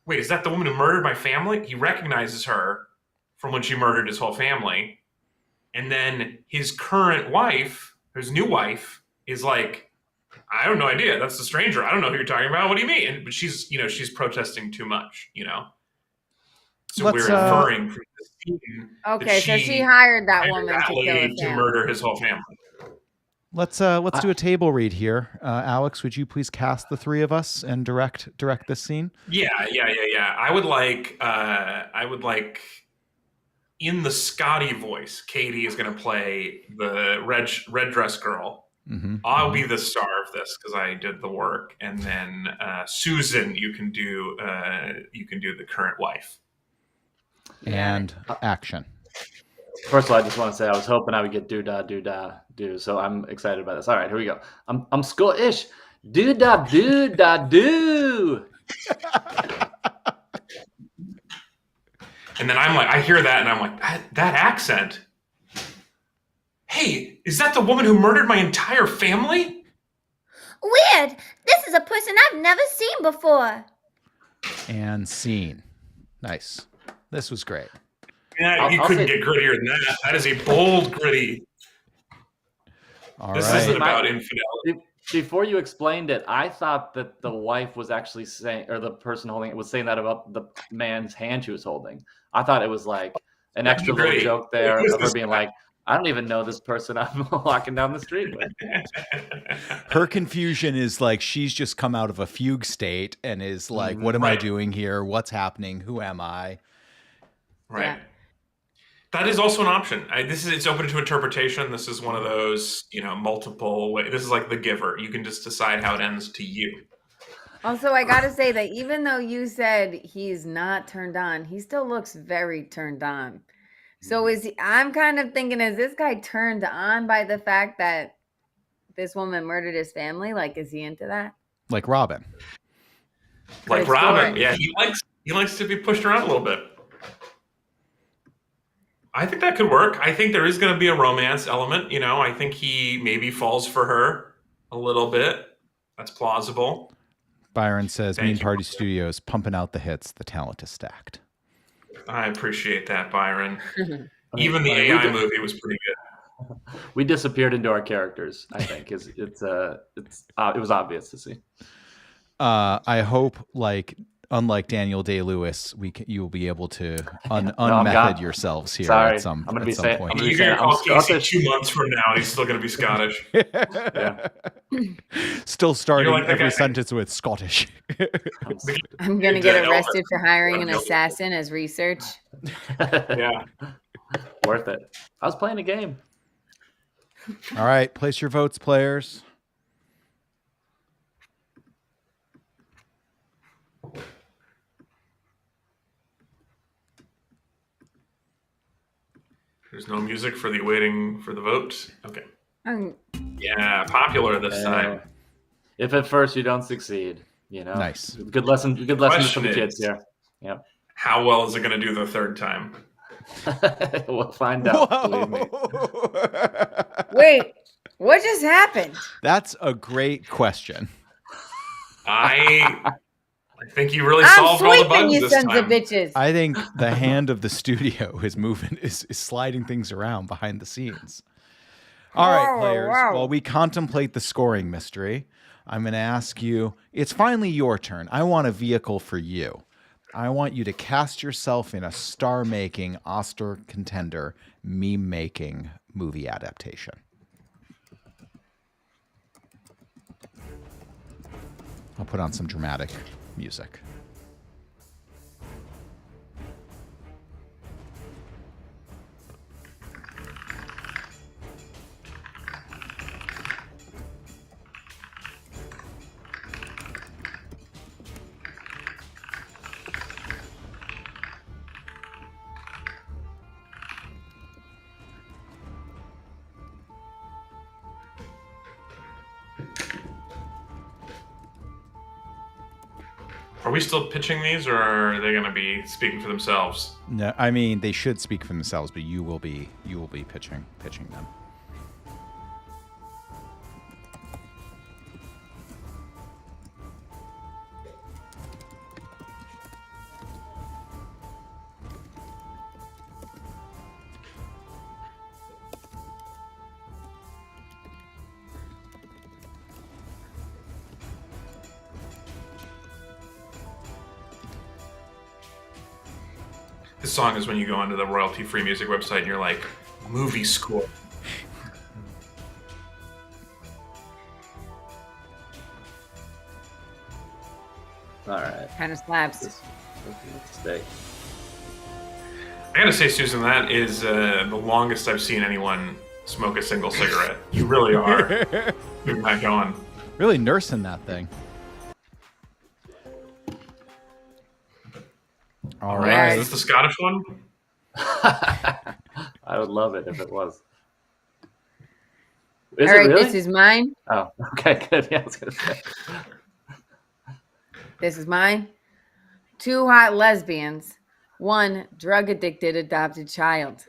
wait, is that the woman who murdered my family? He recognizes her from when she murdered his whole family. and then his current wife, his new wife, is like, I have no idea. That's the stranger. I don't know who you're talking about. What do you mean? But she's protesting too much. So Let's, we're inferring from the scene that Okay, so she hired that woman to kill lady the to family. murder his whole family. Let's do a table read here. Alex, would you please cast the three of us and direct this scene? Yeah. I would like in the Scotty voice, Katie is going to play the red dress girl. Mm-hmm. I'll be the star of this because I did the work, and then Susan, you can do the current wife. And action. First of all, I just want to say I was hoping I would get do da do da do, so I'm excited about this. All right, here we go. I'm Scottish. Do da do da do. And then I'm like, I hear that, and I'm like, that accent. Hey, is that the woman who murdered my entire family? Weird. This is a person I've never seen before. And scene. Nice. This was great. Yeah, you couldn't get grittier than that. That is a bold gritty. All This right. isn't about infidelity. Before you explained it, I thought that the wife was actually saying, or the person holding it was saying that about the man's hand she was holding. I thought it was like an extra little Great. joke there of her being like, I don't even know this person I'm walking down the street with. Her confusion is like she's just come out of a fugue state and is like, what am I doing here? What's happening? Who am I? Right. Yeah. That is also an option. It's open to interpretation. This is one of those, multiple ways. This is like The Giver. You can just decide how it ends to you. Also, I gotta say that even though you said he's not turned on, he still looks very turned on. So I'm kind of thinking, is this guy turned on by the fact that this woman murdered his family? Like, is he into that? Like Robin. Like Good Robin. story. Yeah, he likes to be pushed around a little bit. I think that could work. I think there is going to be a romance element. I think he maybe falls for her a little bit. That's plausible. Byron says, Thank Mean you. Party Studios pumping out the hits. The talent is stacked. I appreciate that, Byron. Even the AI movie was pretty good. We disappeared into our characters. I think it was obvious to see. I hope, unlike Daniel Day-Lewis, you will be able to I'm unmethod gone. yourselves here Sorry, at some I'm gonna be some saying- point. I'm gonna be You're going to call Casey Scottish. 2 months from now, and he's still going to be Scottish. Yeah. Still starting You're like that every guy. sentence with Scottish. I'm gonna get arrested for hiring an assassin as research. Yeah. Worth it. I was playing a game. All right, place your votes, players. There's no music for the waiting for the vote. Okay. Um, Yeah, popular this time. If at first you don't succeed, Nice. Good lesson. Good lesson for Question the is- kids here. Yep. How well is it going to do the third time? We'll find out. Believe me. Wait, what just happened? That's a great question. I think you really I'm solved all the sleeping, bugs you this sons time. of bitches. I think the hand of the studio is moving, is sliding things around behind the scenes. All right, Oh, players. wow. While we contemplate the scoring mystery, I'm going to ask you, it's finally your turn. I want a vehicle for you. I want you to cast yourself in a star-making, Oscar contender, meme-making movie adaptation. I'll put on some dramatic music. Are we still pitching these, or are they going to be speaking for themselves? No, I mean they should speak for themselves, but you will be pitching them. This song is when you go onto the royalty-free music website and you're like, movie score. All right. Kind of slaps. This steak. I gotta say, Susan, that is the longest I've seen anyone smoke a single cigarette. You really are doing that going. Really nursing that thing. All All right. right, is this the Scottish one? I would love it if it was. Is All it right, really? this is mine. Oh, okay, good. Yeah, I was gonna say. This is mine. 2 hot lesbians. 1 drug-addicted adopted child.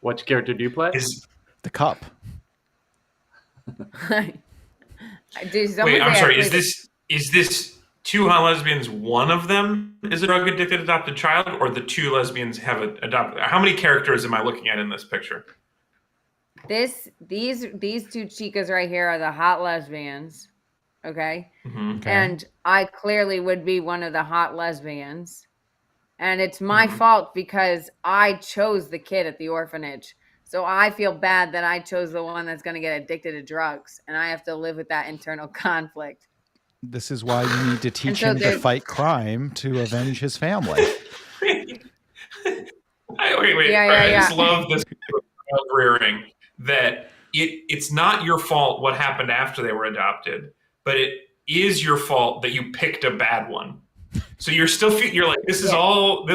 Which character do you play? The cup. Dude, Wait, I'm sorry. Is this 2 hot lesbians? One of them is a drug-addicted adopted child, or the 2 lesbians have adopted? How many characters am I looking at in this picture? these 2 chicas right here are the hot lesbians. Okay? Mm-hmm. Okay. And I clearly would be one of the hot lesbians. And it's my fault because I chose the kid at the orphanage. So I feel bad that I chose the one that's going to get addicted to drugs. And I have to live with that internal conflict. This is why you need to teach so him to there's- fight crime to avenge his family. Wait. Yeah, I yeah. just love this rearing that it's not your fault what happened after they were adopted, but it is your fault that you picked a bad one. So you're still you're like, this is all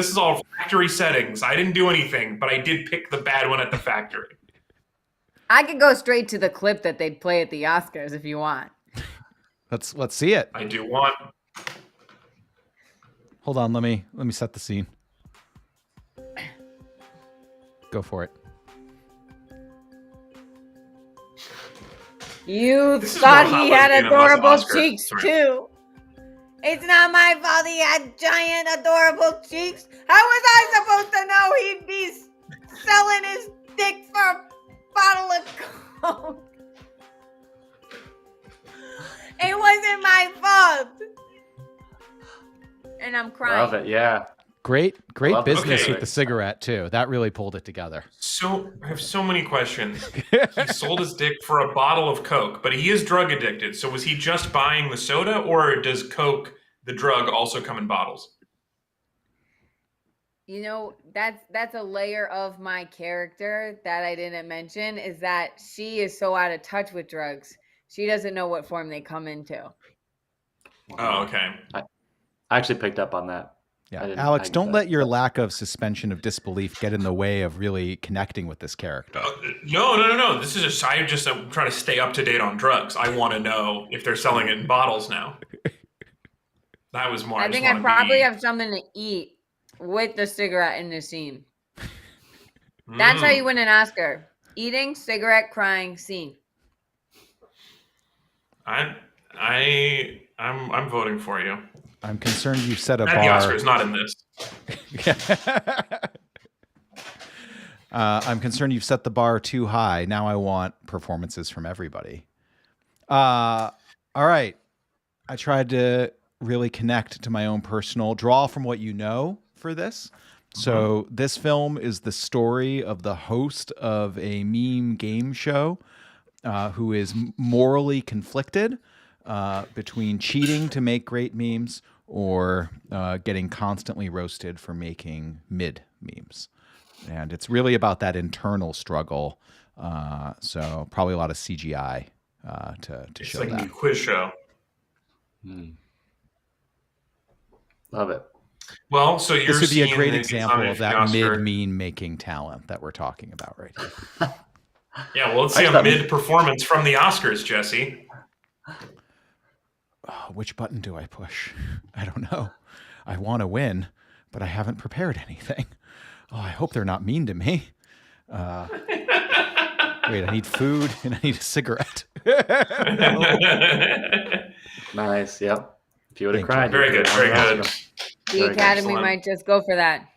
factory settings. I didn't do anything, but I did pick the bad one at the factory. I could go straight to the clip that they'd play at the Oscars if you want. Let's see it. I do want. Hold on, let me set the scene. Go for it. You This is thought more he hot had lesbian and less adorable Oscar. cheeks Sorry. too. It's not my fault he had giant adorable cheeks. How was I supposed to know he'd be selling his dick for a bottle of Coke? It wasn't my fault. And I'm crying. Love it. Yeah. Great Love it. business Okay. with the cigarette too. That really pulled it together. So I have so many questions. He sold his dick for a bottle of Coke, but he is drug addicted. So was he just buying the soda, or does Coke, the drug, also come in bottles? You know, that's a layer of my character that I didn't mention, is that she is so out of touch with drugs. She doesn't know what form they come into. Oh, okay. I actually picked up on that. Yeah, I Alex, get don't that. let your lack of suspension of disbelief get in the way of really connecting with this character. No. This is just I'm trying to stay up to date on drugs. I want to know if they're selling it in bottles now. That was more. I think I probably have something to eat with the cigarette in the scene. That's how you win an Oscar. Eating, cigarette, crying, scene. Mm. I'm voting for you. I'm concerned you set a At bar. the Oscars, not in this. I'm concerned you've set the bar too high. Now I want performances from everybody. All right. I tried to really connect to my own personal draw from what you know for this. So this film is the story of the host of a meme game show who is morally conflicted between cheating to make great memes or getting constantly roasted for making mid memes. And it's really about that internal struggle. So probably a lot of CGI to It's show like a that. new quiz show. Love it. Well, so you're This would be a seeing great that it's example nominated of for the that Oscar. mid-meme making talent that we're talking about right here. Yeah, well, let's I see a thought- mid performance from the Oscars, Jesse. Oh, which button do I push? I don't know. I want to win, but I haven't prepared anything. Oh, I hope they're not mean to me. Wait, I need food and I need a cigarette. Nice. Yep. If you would have Thank you. cried, Very you good, could've very won an good. Oscar. The Very Academy excellent. might just go for that.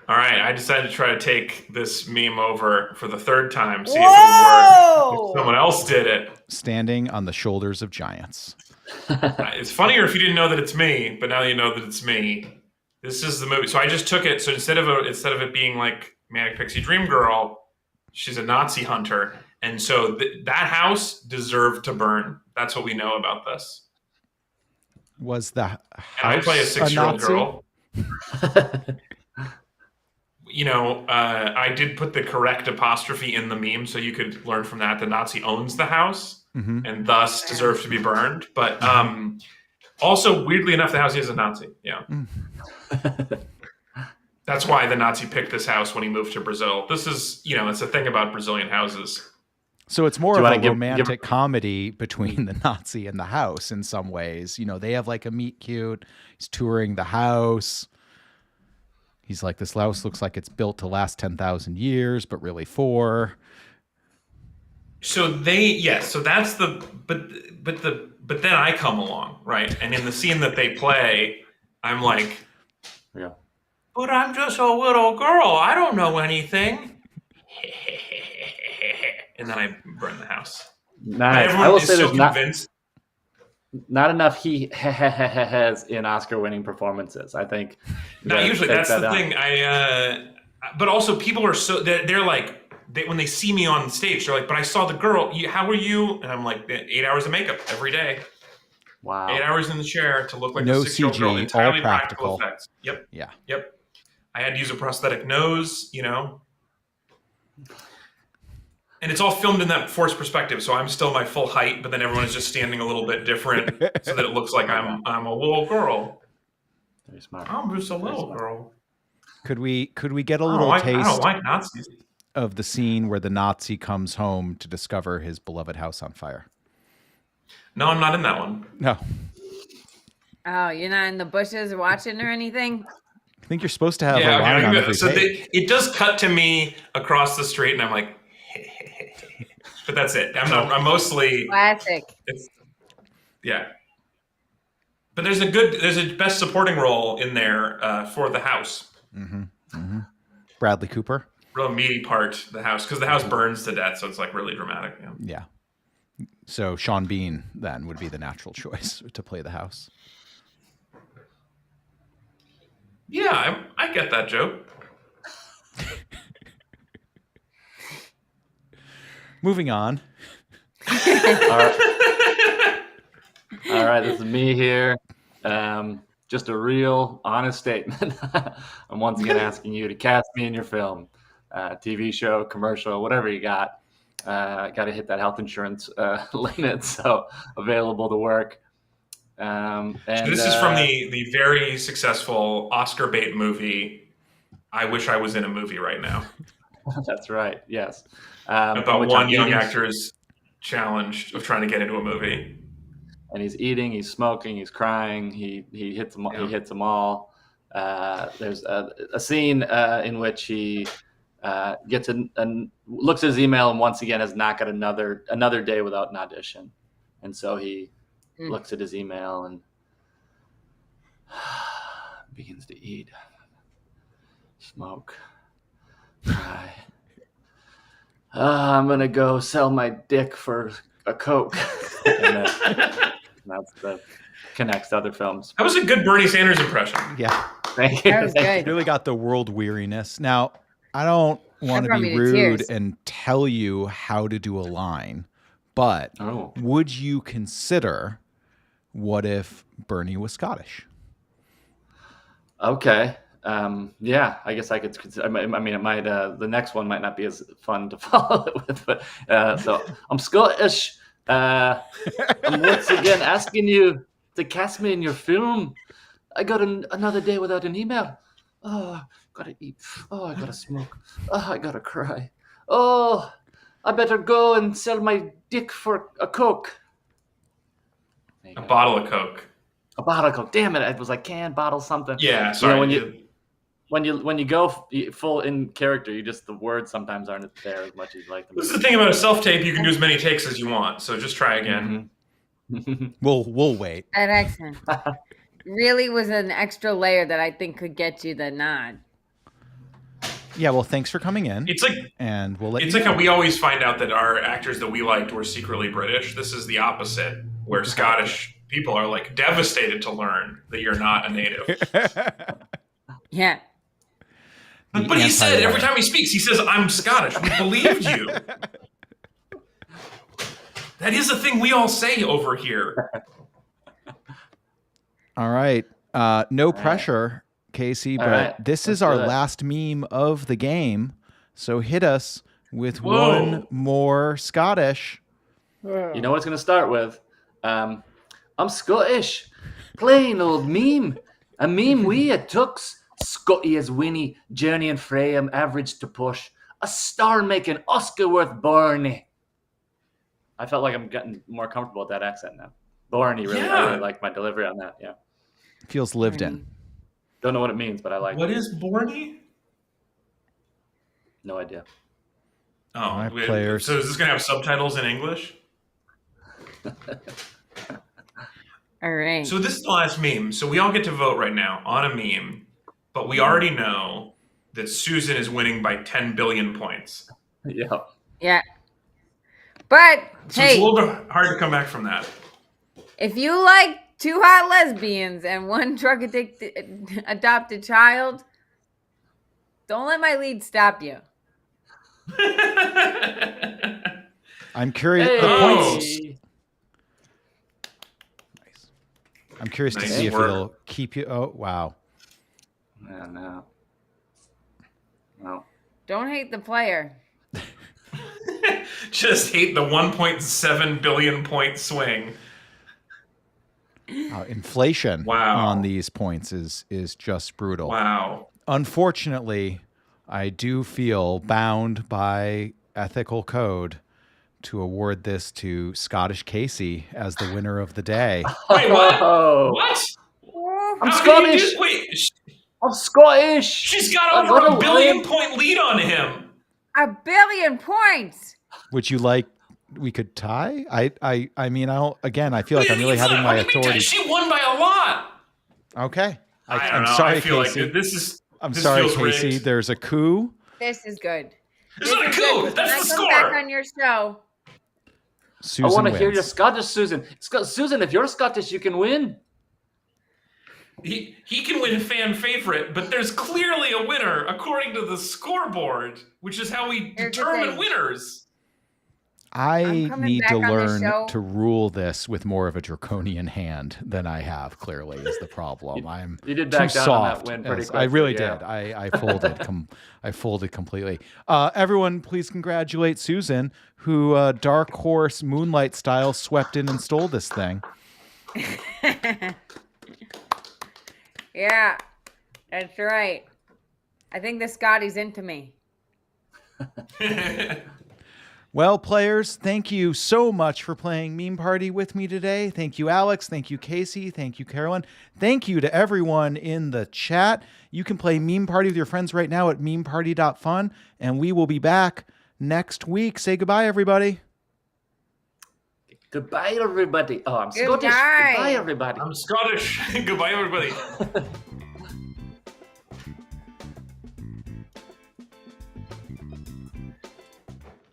All right, I decided to try to take this meme over for the third time, see if it would work. If someone else did it. Standing on the shoulders of giants. It's funnier if you didn't know that it's me, but now you know that it's me. This is the movie. So I just took it. So instead of it being like Manic Pixie Dream Girl, she's a Nazi hunter, and so that house deserved to burn. That's what we know about this. Was the house And I play a 6-year-old Nazi? girl. I did put the correct apostrophe in the meme, so you could learn from that the Nazi owns the house and thus deserves to be burned. But also, weirdly enough, the house is a Nazi. Yeah. That's why the Nazi picked this house when he moved to Brazil. This is, it's a thing about Brazilian houses. So it's more of a romantic comedy between the Nazi and the house in some ways. They have like a meet cute. He's touring the house. He's like, this house looks like it's built to last 10,000 years, but really 4. So that's but then I come along, right? And in the scene that they play, I'm like, yeah. But I'm just a little girl. I don't know anything. And then I burn the house. Nice. I will say there's not enough he has in Oscar-winning performances. I think. Not usually. That's the thing. But also people are they're like when they see me on stage, they're like, "But I saw the girl. How were you?" And I'm like, 8 hours of makeup every day. Wow. 8 hours in the chair to look like no a 6-year-old girl. CG, Entirely all practical effects. Yep. Yeah. Yep. I had to use a prosthetic nose. And it's all filmed in that forced perspective, so I'm still my full height, but then everyone is just standing a little bit different, so that it looks like I'm a little girl. Very smart. I'm just a little girl. Could we get a little taste I don't like Nazis. of the scene where the Nazi comes home to discover his beloved house on fire? No, I'm not in that one. No. Oh, you're not in the bushes watching or anything? I think you're supposed to have a line on every page. It does cut to me across the street, and I'm like, but that's it. I'm mostly classic. Yeah. But there's a best supporting role in there for the house. Mm-hmm. Mm-hmm. Bradley Cooper. Real meaty part, the house, because the house burns to death, so it's like really dramatic. Yeah. So Sean Bean then would be the natural choice to play the house. Yeah, I get that joke. Moving on. All right, this is me here. Just a real honest statement. I'm once again asking you to cast me in your film, TV show, commercial, whatever you got. Got to hit that health insurance limit, so available to work. And this is from the very successful Oscar bait movie, I Wish I Was in a Movie Right Now. That's right, yes. About one young actor's challenge of trying to get into a movie. And he's eating, he's smoking, he's crying, he hits them, he hits them all. There's a scene in which he gets looks at his email and once again has not got another day without an audition. And so he looks at his email and begins to eat, smoke, cry. I'm going to go sell my dick for a Coke. And that's the connects to other films. That was a good Bernie Sanders impression. Yeah. Thank you. That was good. Really got the world weariness. Now, I don't want to be rude and tell you how to do a line, but would you consider what if Bernie was Scottish? Okay. Yeah, I guess I could consider. I mean, it might. The next one might not be as fun to follow it with, but so I'm Scottish. I'm once again asking you to cast me in your film. I got another day without an email. Oh, gotta eat. Oh, I gotta smoke. Oh, I gotta cry. Oh, I better go and sell my dick for a Coke. A bottle of Coke. A bottle of Coke. Damn it! It was like can, bottle, something. Yeah, sorry. When you go full in character, the words sometimes aren't there as much as you like them. This is the thing about a self-tape. You can do as many takes as you want, so just try again. Mm-hmm. We'll wait. That accent really was an extra layer that I think could get you the nod. Yeah, well, thanks for coming in. It's like, and we'll let it's you like know. How we always find out that our actors that we liked were secretly British. This is the opposite, where Scottish people are like devastated to learn that you're not a native. Yeah. But he said every time he speaks, he says, "I'm Scottish." We believed you. That is a thing we all say over here. All right. No pressure, Casey, but this is our last meme of the game. So hit us with one more Scottish. You know what it's going to start with? I'm Scottish. Plain old meme. A meme we at Tux. Scotty as Winnie, Journey and Freyham average to push. A star-making Oscar-worth Barney. I felt like I'm getting more comfortable with that accent now. Barney, really. I really like my delivery on that, yeah. Feels lived in. Don't know what it means, but I like it. What is Borny? No idea. Oh, players. So is this going to have subtitles in English? All right. So this is the last meme. So we all get to vote right now on a meme, but we already know that Susan is winning by 10 billion points. Yeah. Yeah. But So hey, it's a little bit hard to come back from that. if you like 2 hot lesbians and 1 drug addicted adopted child, don't let my lead stop you. I'm curious. Hey. The points. Nice. I'm curious to Nice see if work. it'll keep you. Oh, wow. No. Don't hate the player. Just hate the 1.7 billion point swing. Inflation Wow. on these points is just brutal. Wow. Unfortunately, I do feel bound by ethical code to award this to Scottish Casey as the winner of the day. Wait, what? Oh. What? I'm How can you Scottish. wait, I'm Scottish. she's got I'm over gonna a billion win. point lead on him. 1 billion points. Would you like we could tie? I mean, I feel like I'm really It's having not- my what do you mean, authority. She won by a lot. Okay. I don't I'm know. sorry, I feel Casey. like this is. I'm this sorry, feels Casey. rigged. There's a coup. This is good. It's not a coup. When That's I the come score. back on your show. Susan I want to wins. hear your Scottish, Susan. Susan, if you're Scottish, you can win. He can win fan favorite, but there's clearly a winner according to the scoreboard, which is how we Here's the determine thing. winners. I coming need back to on the learn show. to rule this with more of a draconian hand than I have. Clearly, is the problem. I'm You did too back down on that soft. win pretty I quickly, really yeah. did. I folded. I folded completely. Everyone, please congratulate Susan, who dark horse moonlight style swept in and stole this thing. Yeah, that's right. I think the Scotty's into me. Well, players, thank you so much for playing Meme Party with me today. Thank you, Alex. Thank you, Casey. Thank you, Carolyn. Thank you to everyone in the chat. You can play Meme Party with your friends right now at memeparty.fun, and we will be back next week. Say goodbye, everybody. Goodbye, everybody. Oh, I'm Goodbye. Scottish. Goodbye, everybody. I'm Scottish. Goodbye, everybody.